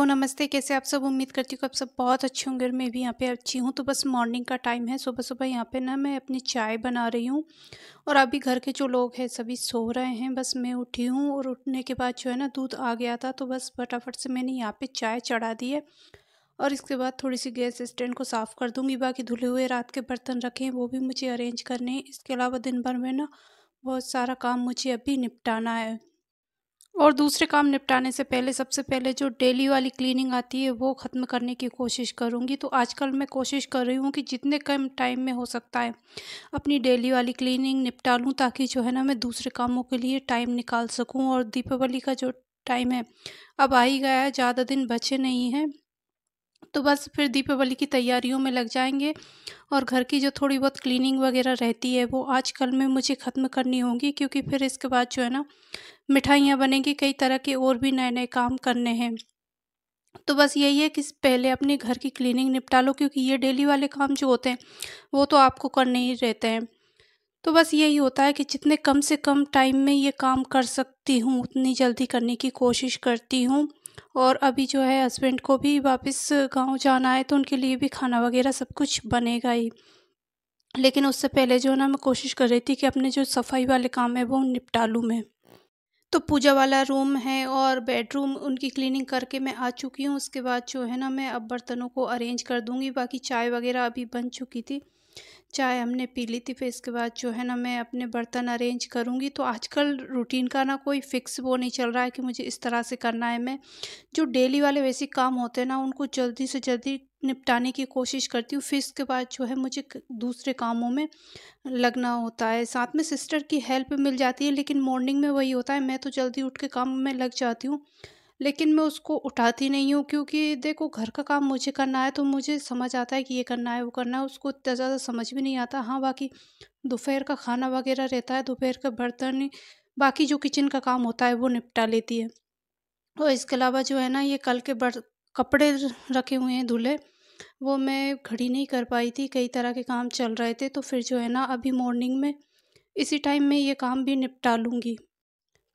Hello, नमस्ते, कैसे आप सब? उम्मीद करती हूँ कि आप सब बहुत अच्छे होंगे और मैं भी यहाँ पे अच्छी हूँ। तो बस मॉर्निंग का टाइम है, सुबह-सुबह यहाँ पे ना मैं अपनी चाय बना रही हूँ और अभी घर के जो लोग हैं सभी सो रहे हैं, बस मैं उठी हूँ और उठने के बाद जो है ना दूध आ गया था, तो बस फटाफट से मैंने यहाँ पे चाय चढ़ा दी है और इसके बाद थोड़ी-सी गैस स्टैंड को साफ़ कर दूँगी। बाकी धुले हुए रात के बर्तन रखे हैं, वो भी मुझे अरेंज करने हैं। इसके अलावा दिन भर में ना बहुत सारा काम मुझे अभी निपटाना है। और दूसरे काम निपटाने से पहले सबसे पहले जो डेली वाली क्लीनिंग आती है वो ख़त्म करने की कोशिश करूँगी। तो आजकल मैं कोशिश कर रही हूँ कि जितने कम टाइम में हो सकता है अपनी डेली वाली क्लीनिंग निपटा लूँ, ताकि जो है ना मैं दूसरे कामों के लिए टाइम निकाल सकूँ। और दीपावली का जो टाइम है अब आ ही गया है, ज़्यादा दिन बचे नहीं हैं। तो बस फिर दीपावली की तैयारियों में लग जाएंगे और घर की जो थोड़ी बहुत क्लीनिंग वगैरह रहती है वो आजकल में मुझे ख़त्म करनी होगी, क्योंकि फिर इसके बाद जो है ना मिठाइयाँ बनेंगी, कई तरह के और भी नए-नए काम करने हैं। तो बस यही है कि पहले अपने घर की क्लीनिंग निपटा लो, क्योंकि ये डेली वाले काम जो होते हैं, वो तो आपको करने ही रहते हैं। तो बस यही होता है कि जितने कम से कम टाइम में ये काम कर सकती हूँ, उतनी जल्दी करने की कोशिश करती हूँ। और अभी जो है हस्बैंड को भी वापस गाँव जाना है, तो उनके लिए भी खाना वगैरह सब कुछ बनेगा ही। लेकिन उससे पहले जो है ना मैं कोशिश कर रही थी कि अपने जो सफाई वाले काम है वो निपटा लूँ मैं। तो पूजा वाला रूम है और बेडरूम उनकी क्लीनिंग करके मैं आ चुकी हूँ। उसके बाद जो है ना मैं अब बर्तनों को अरेंज कर दूँगी। बाकी चाय वग़ैरह अभी बन चुकी थी। चाय हमने पी ली थी, फिर इसके बाद जो है ना मैं अपने बर्तन अरेंज करूँगी। तो आजकल रूटीन का ना कोई फ़िक्स वो नहीं चल रहा है कि मुझे इस तरह से करना है। मैं जो डेली वाले बेसिक काम होते हैं ना उनको जल्दी से जल्दी निपटाने की कोशिश करती हूँ। फिर इसके बाद जो है मुझे दूसरे कामों में लगना होता है। साथ में सिस्टर की हेल्प मिल जाती है, लेकिन मॉर्निंग में वही होता है, मैं तो जल्दी उठ के काम में लग जाती हूँ, लेकिन मैं उसको उठाती नहीं हूँ, क्योंकि देखो घर का काम मुझे करना है तो मुझे समझ आता है कि ये करना है वो करना है, उसको इतना ज़्यादा समझ भी नहीं आता। हाँ, बाकी दोपहर का खाना वगैरह रहता है, दोपहर का बर्तन, बाकी जो किचन का काम होता है वो निपटा लेती है। और इसके अलावा जो है ना ये कल के कपड़े रखे हुए हैं धुले, वो मैं खड़ी नहीं कर पाई थी, कई तरह के काम चल रहे थे, तो फिर जो है ना अभी मॉर्निंग में इसी टाइम में ये काम भी निपटा लूँगी।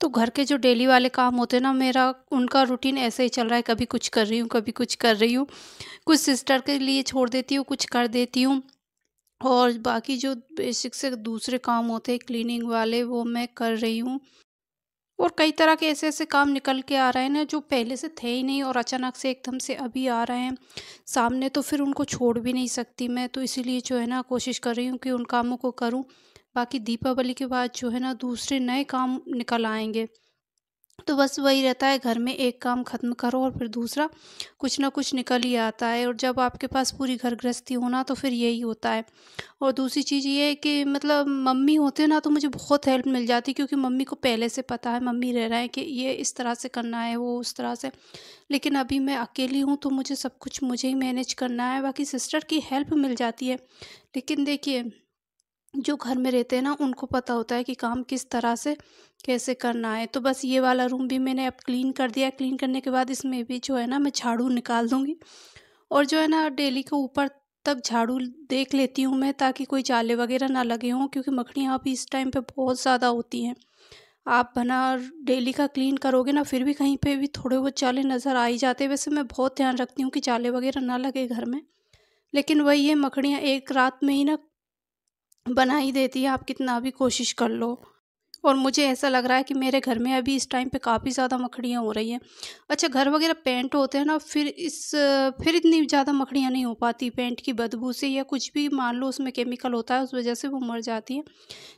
तो घर के जो डेली वाले काम होते हैं ना, मेरा उनका रूटीन ऐसे ही चल रहा है, कभी कुछ कर रही हूँ, कभी कुछ कर रही हूँ। कुछ सिस्टर के लिए छोड़ देती हूँ, कुछ कर देती हूँ और बाकी जो बेसिक से दूसरे काम होते हैं क्लीनिंग वाले वो मैं कर रही हूँ। और कई तरह के ऐसे-ऐसे काम निकल के आ रहे हैं ना जो पहले से थे ही नहीं और अचानक से एकदम से अभी आ रहे हैं सामने, तो फिर उनको छोड़ भी नहीं सकती मैं। तो इसीलिए जो है ना कोशिश कर रही हूँ कि उन कामों को करूँ। बाकी दीपावली के बाद जो है ना दूसरे नए काम निकल आएँगे। तो बस वही रहता है, घर में एक काम ख़त्म करो और फिर दूसरा कुछ ना कुछ निकल ही आता है। और जब आपके पास पूरी घर गृहस्थी हो ना तो फिर यही होता है। और दूसरी चीज़ ये है कि मतलब मम्मी होते हैं ना तो मुझे बहुत हेल्प मिल जाती है, क्योंकि मम्मी को पहले से पता है, मम्मी रह रहा है कि ये इस तरह से करना है, वो उस तरह से। लेकिन अभी मैं अकेली हूँ तो मुझे सब कुछ मुझे ही मैनेज करना है। बाकी सिस्टर की हेल्प मिल जाती है, लेकिन देखिए जो घर में रहते हैं ना उनको पता होता है कि काम किस तरह से कैसे करना है। तो बस ये वाला रूम भी मैंने अब क्लीन कर दिया। क्लीन करने के बाद इसमें भी जो है ना मैं झाड़ू निकाल दूँगी और जो है ना डेली के ऊपर तक झाड़ू देख लेती हूँ मैं, ताकि कोई जाले वगैरह ना लगे हों, क्योंकि मक्खियाँ अभी इस टाइम पे बहुत ज़्यादा होती हैं। आप भला डेली का क्लीन करोगे ना फिर भी कहीं पे भी थोड़े बहुत जाले नज़र आ ही जाते हैं। वैसे मैं बहुत ध्यान रखती हूँ कि जाले वगैरह ना लगे घर में, लेकिन वही है, मकड़ियाँ एक रात में ही ना बना ही देती है, आप कितना भी कोशिश कर लो। और मुझे ऐसा लग रहा है कि मेरे घर में अभी इस टाइम पे काफ़ी ज़्यादा मकड़ियाँ हो रही हैं। अच्छा, घर वगैरह पेंट होते हैं ना फिर इतनी ज़्यादा मकड़ियाँ नहीं हो पाती, पेंट की बदबू से या कुछ भी मान लो उसमें केमिकल होता है उस वजह से वो मर जाती हैं।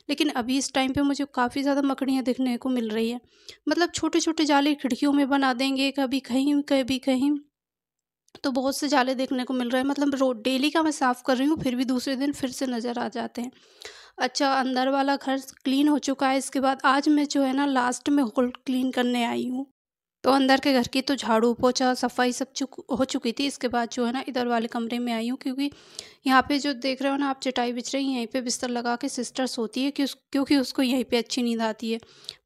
लेकिन अभी इस टाइम पे मुझे काफ़ी ज़्यादा मकड़ियाँ दिखने को मिल रही हैं। मतलब छोटे-छोटे जाले खिड़कियों में बना देंगे, कभी कहीं, कभी कहीं। तो बहुत से जाले देखने को मिल रहे हैं। मतलब रो डेली का मैं साफ़ कर रही हूँ, फिर भी दूसरे दिन फिर से नज़र आ जाते हैं। अच्छा, अंदर वाला घर क्लीन हो चुका है, इसके बाद आज मैं जो है ना लास्ट में हॉल क्लीन करने आई हूँ। तो अंदर के घर की तो झाड़ू, पोछा, सफाई सब हो चुकी थी। इसके बाद जो है ना इधर वाले कमरे में आई हूँ, क्योंकि यहाँ पे जो देख रहे हो ना आप चटाई बिछ रही है, यहीं पे बिस्तर लगा के सिस्टर सोती है क्योंकि उसको यहीं पे अच्छी नींद आती है।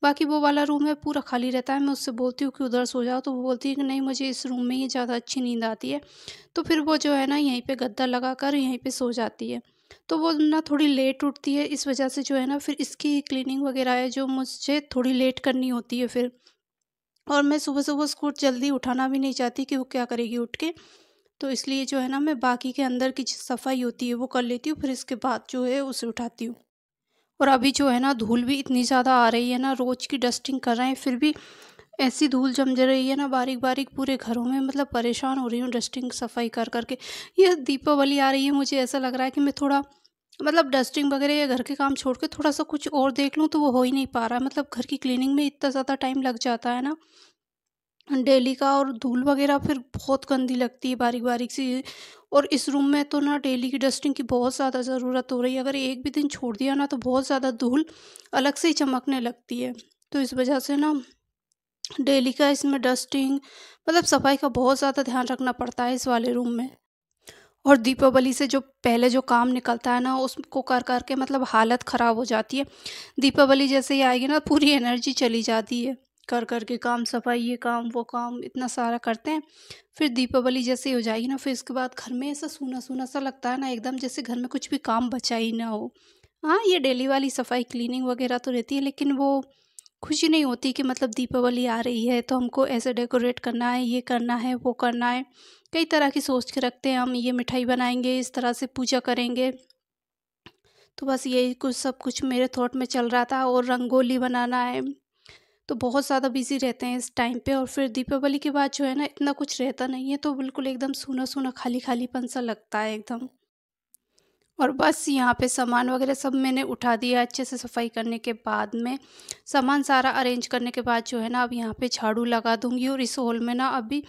बाकी वो वाला रूम है पूरा खाली रहता है, मैं उससे बोलती हूँ कि उधर सो जाओ, तो वो बोलती है कि नहीं, मुझे इस रूम में ही ज़्यादा अच्छी नींद आती है। तो फिर वो जो है ना यहीं पे गद्दा लगाकर यहीं पे सो जाती है। तो वो ना थोड़ी लेट उठती है, इस वजह से जो है ना फिर इसकी क्लीनिंग वगैरह है जो मुझे थोड़ी लेट करनी होती है फिर। और मैं सुबह-सुबह उसको जल्दी उठाना भी नहीं चाहती कि वो क्या करेगी उठ के। तो इसलिए जो है ना मैं बाकी के अंदर की जो सफाई होती है वो कर लेती हूँ, फिर इसके बाद जो है उसे उठाती हूँ। और अभी जो है ना धूल भी इतनी ज़्यादा आ रही है ना, रोज़ की डस्टिंग कर रहे हैं फिर भी ऐसी धूल जम ज रही है ना बारीक-बारीक पूरे घरों में, मतलब परेशान हो रही हूँ डस्टिंग सफाई कर कर के। ये दीपावली आ रही है, मुझे ऐसा लग रहा है कि मैं थोड़ा मतलब डस्टिंग वगैरह या घर के काम छोड़ के थोड़ा-सा कुछ और देख लूँ तो वो हो ही नहीं पा रहा है। मतलब घर की क्लीनिंग में इतना ज़्यादा टाइम लग जाता है ना डेली का, और धूल वगैरह फिर बहुत गंदी लगती है बारीक-बारीक सी। और इस रूम में तो ना डेली की डस्टिंग की बहुत ज़्यादा ज़रूरत हो रही है। अगर एक भी दिन छोड़ दिया ना तो बहुत ज़्यादा धूल अलग से ही चमकने लगती है। तो इस वजह से ना डेली का इसमें डस्टिंग मतलब सफाई का बहुत ज़्यादा ध्यान रखना पड़ता है इस वाले रूम में। और दीपावली से जो पहले जो काम निकलता है ना उसको कर कर के मतलब हालत ख़राब हो जाती है। दीपावली जैसे ही आएगी ना पूरी एनर्जी चली जाती है। कर कर के काम, सफाई, ये काम वो काम इतना सारा करते हैं। फिर दीपावली जैसे ही हो जाएगी ना फिर इसके बाद घर में ऐसा सूना-सूना सा लगता है ना, एकदम जैसे घर में कुछ भी काम बचा ही ना हो। हाँ, ये डेली वाली सफाई क्लीनिंग वगैरह तो रहती है, लेकिन वो खुशी नहीं होती कि मतलब दीपावली आ रही है तो हमको ऐसे डेकोरेट करना है, ये करना है, वो करना है। कई तरह की सोच के रखते हैं हम, ये मिठाई बनाएँगे, इस तरह से पूजा करेंगे। तो बस यही कुछ सब कुछ मेरे थॉट में चल रहा था, और रंगोली बनाना है। तो बहुत ज़्यादा बिज़ी रहते हैं इस टाइम पे, और फिर दीपावली के बाद जो है ना इतना कुछ रहता नहीं है, तो बिल्कुल एकदम सूना-सूना, खाली-खालीपन सा लगता है एकदम। और बस यहाँ पे सामान वगैरह सब मैंने उठा दिया अच्छे से सफाई करने के बाद में। सामान सारा अरेंज करने के बाद जो है ना अब यहाँ पे झाड़ू लगा दूँगी, और इस हॉल में ना अभी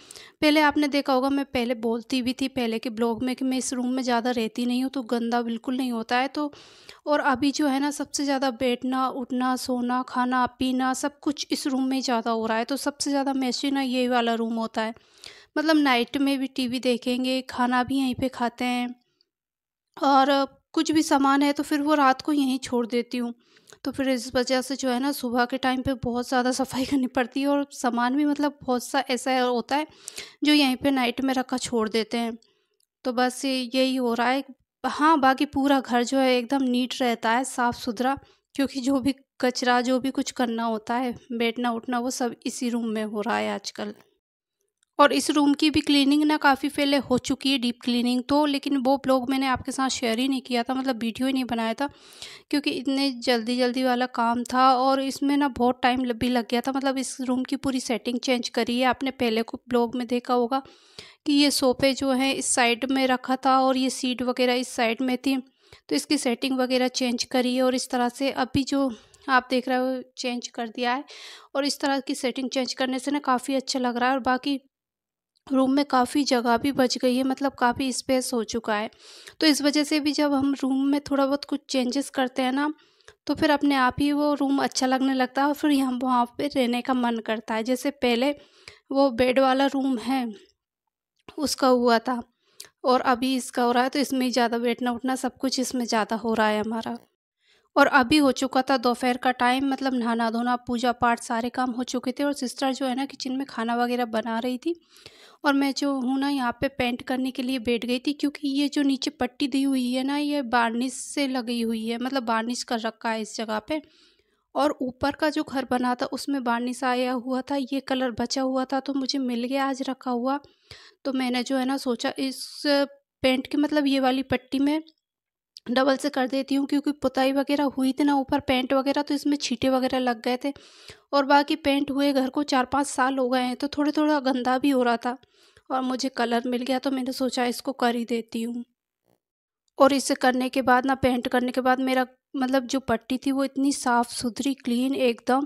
पहले आपने देखा होगा, मैं पहले बोलती भी थी पहले के ब्लॉग में कि मैं इस रूम में ज़्यादा रहती नहीं हूँ तो गंदा बिल्कुल नहीं होता है। तो और अभी जो है ना सबसे ज़्यादा बैठना, उठना, सोना, खाना-पीना सब कुछ इस रूम में ही ज़्यादा हो रहा है। तो सबसे ज़्यादा मेसी ना यही वाला रूम होता है। मतलब नाइट में भी टीवी देखेंगे, खाना भी यहीं पे खाते हैं, और कुछ भी सामान है तो फिर वो रात को यहीं छोड़ देती हूँ। तो फिर इस वजह से जो है ना सुबह के टाइम पे बहुत ज़्यादा सफाई करनी पड़ती है, और सामान भी मतलब बहुत सा ऐसा होता है जो यहीं पे नाइट में रखा छोड़ देते हैं। तो बस यही हो रहा है। हाँ, बाकी पूरा घर जो है एकदम नीट रहता है, साफ़-सुथरा, क्योंकि जो भी कचरा, जो भी कुछ करना होता है, बैठना-उठना, वो सब इसी रूम में हो रहा है आजकल। और इस रूम की भी क्लीनिंग ना काफ़ी पहले हो चुकी है, डीप क्लीनिंग तो, लेकिन वो ब्लॉग मैंने आपके साथ शेयर ही नहीं किया था, मतलब वीडियो ही नहीं बनाया था, क्योंकि इतने जल्दी-जल्दी वाला काम था, और इसमें ना बहुत टाइम भी लग गया था। मतलब इस रूम की पूरी सेटिंग चेंज करी है। आपने पहले को ब्लॉग में देखा होगा कि ये सोफ़े जो हैं इस साइड में रखा था, और ये सीट वगैरह इस साइड में थी। तो इसकी सेटिंग वगैरह चेंज करी है, और इस तरह से अभी जो आप देख रहे हो चेंज कर दिया है। और इस तरह की सेटिंग चेंज करने से ना काफ़ी अच्छा लग रहा है, और बाकी रूम में काफ़ी जगह भी बच गई है, मतलब काफ़ी स्पेस हो चुका है। तो इस वजह से भी जब हम रूम में थोड़ा बहुत कुछ चेंजेस करते हैं ना, तो फिर अपने आप ही वो रूम अच्छा लगने लगता है, और फिर हम वहाँ पे रहने का मन करता है। जैसे पहले वो बेड वाला रूम है, उसका हुआ था, और अभी इसका हो रहा है, तो इसमें ही ज़्यादा बैठना-उठना सब कुछ इसमें ज़्यादा हो रहा है हमारा। और अभी हो चुका था दोपहर का टाइम, मतलब नहाना-धोना, पूजा-पाठ सारे काम हो चुके थे, और सिस्टर जो है ना किचन में खाना वगैरह बना रही थी, और मैं जो हूँ ना यहाँ पे पेंट करने के लिए बैठ गई थी, क्योंकि ये जो नीचे पट्टी दी हुई है ना ये वार्निश से लगी हुई है, मतलब वार्निश कर रखा है इस जगह पे। और ऊपर का जो घर बना था उसमें वार्निश आया हुआ था, ये कलर बचा हुआ था तो मुझे मिल गया आज रखा हुआ। तो मैंने जो है ना सोचा इस पेंट की मतलब ये वाली पट्टी में डबल से कर देती हूँ, क्योंकि पुताई वगैरह हुई थी ना ऊपर पेंट वगैरह, तो इसमें छींटे वगैरह लग गए थे, और बाकी पेंट हुए घर को 4-5 साल हो गए हैं, तो थोड़ा-थोड़ा गंदा भी हो रहा था, और मुझे कलर मिल गया तो मैंने सोचा इसको कर ही देती हूँ। और इसे करने के बाद ना पेंट करने के बाद मेरा मतलब जो पट्टी थी वो इतनी साफ़ सुथरी क्लीन एकदम,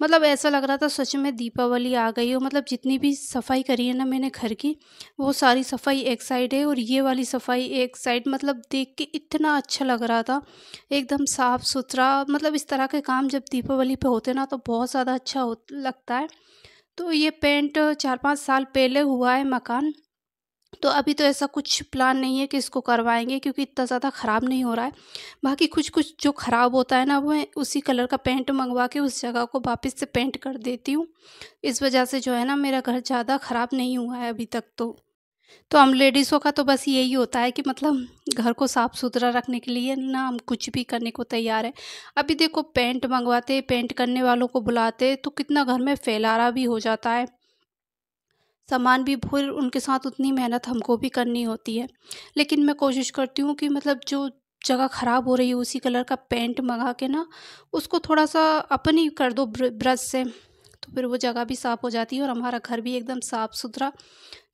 मतलब ऐसा लग रहा था सच में दीपावली आ गई हो। मतलब जितनी भी सफाई करी है ना मैंने घर की, वो सारी सफाई एक साइड है और ये वाली सफाई एक साइड, मतलब देख के इतना अच्छा लग रहा था, एकदम साफ़ सुथरा। मतलब इस तरह के काम जब दीपावली पे होते ना तो बहुत ज़्यादा अच्छा लगता है। तो ये पेंट 4-5 साल पहले हुआ है मकान, तो अभी तो ऐसा कुछ प्लान नहीं है कि इसको करवाएँगे, क्योंकि इतना ज़्यादा ख़राब नहीं हो रहा है। बाकी कुछ-कुछ जो ख़राब होता है ना, वो मैं उसी कलर का पेंट मँगवा के उस जगह को वापस से पेंट कर देती हूँ। इस वजह से जो है ना मेरा घर ज़्यादा ख़राब नहीं हुआ है अभी तक तो। तो हम लेडीज़ों का तो बस यही होता है कि मतलब घर को साफ़ सुथरा रखने के लिए ना हम कुछ भी करने को तैयार हैं। अभी देखो पेंट मंगवाते, पेंट करने वालों को बुलाते तो कितना घर में फैलारा भी हो जाता है। सामान भी फिर उनके साथ उतनी मेहनत हमको भी करनी होती है। लेकिन मैं कोशिश करती हूँ कि मतलब जो जगह ख़राब हो रही है उसी कलर का पेंट मँगा के ना उसको थोड़ा-सा अपन ही कर दो ब्रश से, तो फिर वो जगह भी साफ़ हो जाती है और हमारा घर भी एकदम साफ़-सुथरा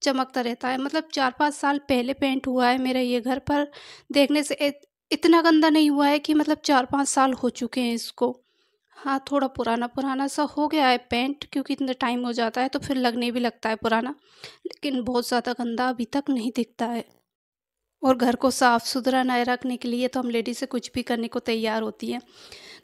चमकता रहता है। मतलब 4-5 साल पहले पेंट हुआ है मेरा ये घर, पर देखने से इतना गंदा नहीं हुआ है कि मतलब 4-5 साल हो चुके हैं इसको। हाँ, थोड़ा पुराना-पुराना सा हो गया है पेंट, क्योंकि इतना टाइम हो जाता है तो फिर लगने भी लगता है पुराना, लेकिन बहुत ज़्यादा गंदा अभी तक नहीं दिखता है। और घर को साफ़-सुथरा नए रखने के लिए तो हम लेडीज़ें कुछ भी करने को तैयार होती हैं।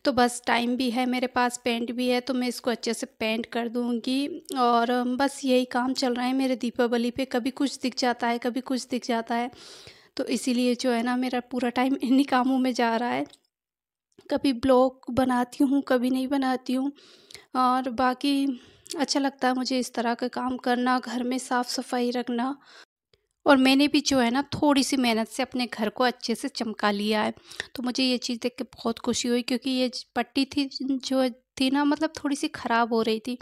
तो बस टाइम भी है मेरे पास, पेंट भी है, तो मैं इसको अच्छे से पेंट कर दूँगी। और बस यही काम चल रहा है मेरे दीपावली पे, कभी कुछ दिख जाता है, कभी कुछ दिख जाता है। तो इसीलिए जो है ना मेरा पूरा टाइम इन्हीं कामों में जा रहा है। कभी ब्लॉग बनाती हूँ, कभी नहीं बनाती हूँ। और बाकी अच्छा लगता है मुझे इस तरह का काम करना, घर में साफ़-सफ़ाई रखना। और मैंने भी जो है ना थोड़ी-सी मेहनत से अपने घर को अच्छे से चमका लिया है। तो मुझे ये चीज़ देख के बहुत खुशी हुई, क्योंकि ये पट्टी थी जो थी ना, मतलब थोड़ी-सी ख़राब हो रही थी।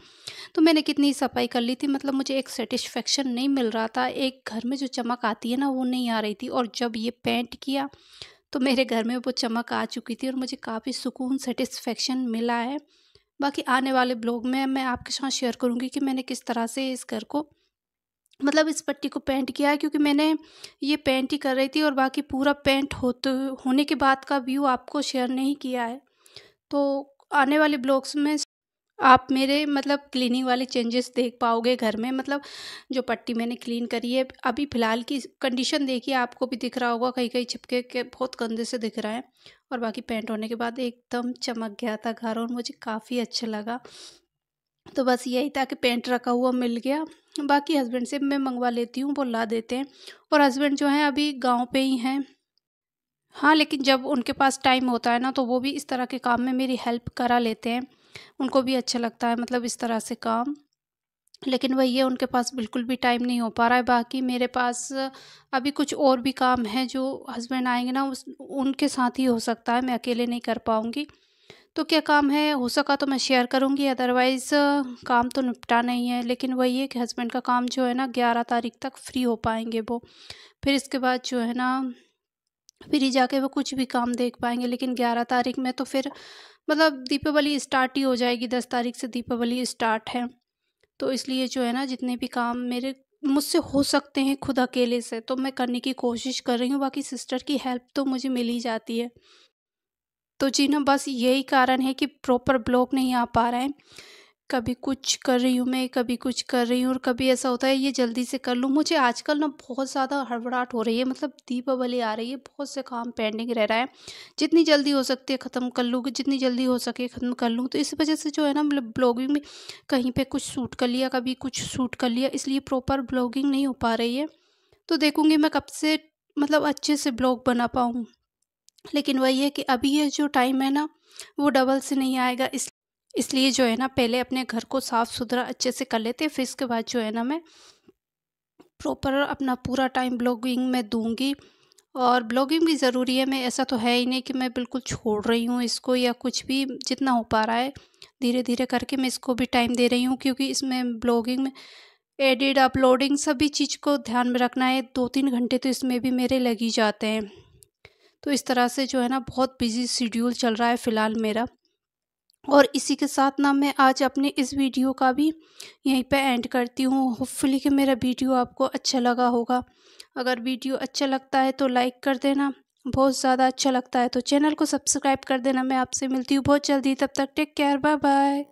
तो मैंने कितनी सफाई कर ली थी, मतलब मुझे एक सैटिस्फैक्शन नहीं मिल रहा था। एक घर में जो चमक आती है ना वो नहीं आ रही थी, और जब ये पेंट किया तो मेरे घर में वो चमक आ चुकी थी और मुझे काफ़ी सुकून सैटिस्फैक्शन मिला है। बाकी आने वाले ब्लॉग में मैं आपके साथ शेयर करूँगी कि मैंने किस तरह से इस घर को, मतलब इस पट्टी को पेंट किया है, क्योंकि मैंने ये पेंट ही कर रही थी और बाकी पूरा पेंट होने के बाद का व्यू आपको शेयर नहीं किया है। तो आने वाले ब्लॉग्स में आप मेरे मतलब क्लीनिंग वाले चेंजेस देख पाओगे घर में। मतलब जो पट्टी मैंने क्लीन करी है, अभी फ़िलहाल की कंडीशन देखिए, आपको भी दिख रहा होगा कहीं-कहीं चिपके के बहुत गंदे से दिख रहा है। और बाकी पेंट होने के बाद एकदम चमक गया था घर और मुझे काफ़ी अच्छा लगा। तो बस यही था कि पेंट रखा हुआ मिल गया। बाकी हस्बैंड से मैं मंगवा लेती हूँ, वो ला देते हैं। और हस्बैंड जो हैं अभी गाँव पे ही हैं। हाँ, लेकिन जब उनके पास टाइम होता है ना तो वो भी इस तरह के काम में मेरी हेल्प करा लेते हैं। उनको भी अच्छा लगता है मतलब इस तरह से काम। लेकिन वही है, उनके पास बिल्कुल भी टाइम नहीं हो पा रहा है। बाकी मेरे पास अभी कुछ और भी काम है जो हस्बैंड आएँगे ना उस उनके साथ ही हो सकता है, मैं अकेले नहीं कर पाऊँगी। तो क्या काम है, हो सका तो मैं शेयर करूँगी, अदरवाइज़ काम तो निपटा नहीं है। लेकिन वही है कि हस्बैंड का काम जो है ना 11 तारीख तक फ्री हो पाएँगे वो। फिर इसके बाद जो है ना फिर ही जाके वो कुछ भी काम देख पाएँगे। लेकिन 11 तारीख में तो फिर मतलब दीपावली स्टार्ट ही हो जाएगी, 10 तारीख से दीपावली स्टार्ट है। तो इसलिए जो है ना जितने भी काम मेरे मुझसे हो सकते हैं खुद अकेले से, तो मैं करने की कोशिश कर रही हूँ। बाकी सिस्टर की हेल्प तो मुझे मिल ही जाती है। तो जी ना बस यही कारण है कि प्रॉपर ब्लॉग नहीं आ पा रहा है। कभी कुछ कर रही हूँ मैं, कभी कुछ कर रही हूँ और कभी ऐसा होता है ये जल्दी से कर लूँ। मुझे आजकल ना बहुत ज़्यादा हड़बड़ाहट हो रही है, मतलब दीपावली आ रही है, बहुत से काम पेंडिंग रह रहा है। जितनी जल्दी हो सकती है ख़त्म कर लूँ, जितनी जल्दी हो सके ख़त्म कर लूँ। तो इस वज़ह से जो है ना मतलब ब्लॉगिंग में कहीं पे कुछ शूट कर लिया, कभी कुछ शूट कर लिया, इसलिए प्रॉपर ब्लॉगिंग नहीं हो पा रही है। तो देखूँगी मैं कब से मतलब अच्छे से ब्लॉग बना पाऊँ। लेकिन वही है कि अभी ये जो टाइम है ना वो डबल से नहीं आएगा, इसलिए जो है ना पहले अपने घर को साफ़ सुथरा अच्छे से कर लेते हैं, फिर इसके बाद जो है ना मैं प्रॉपर अपना पूरा टाइम ब्लॉगिंग में दूंगी। और ब्लॉगिंग भी ज़रूरी है, मैं ऐसा तो है ही नहीं कि मैं बिल्कुल छोड़ रही हूँ इसको या कुछ भी। जितना हो पा रहा है धीरे धीरे करके मैं इसको भी टाइम दे रही हूँ, क्योंकि इसमें ब्लॉगिंग में एडिट अपलोडिंग सभी चीज़ को ध्यान में रखना है। 2-3 घंटे तो इसमें भी मेरे लग ही जाते हैं। तो इस तरह से जो है ना बहुत बिजी शेड्यूल चल रहा है फ़िलहाल मेरा। और इसी के साथ ना मैं आज अपने इस वीडियो का भी यहीं पे एंड करती हूँ। होपफुली कि मेरा वीडियो आपको अच्छा लगा होगा। अगर वीडियो अच्छा लगता है तो लाइक कर देना, बहुत ज़्यादा अच्छा लगता है तो चैनल को सब्सक्राइब कर देना। मैं आपसे मिलती हूँ बहुत जल्दी, तब तक टेक केयर, बाय बाय।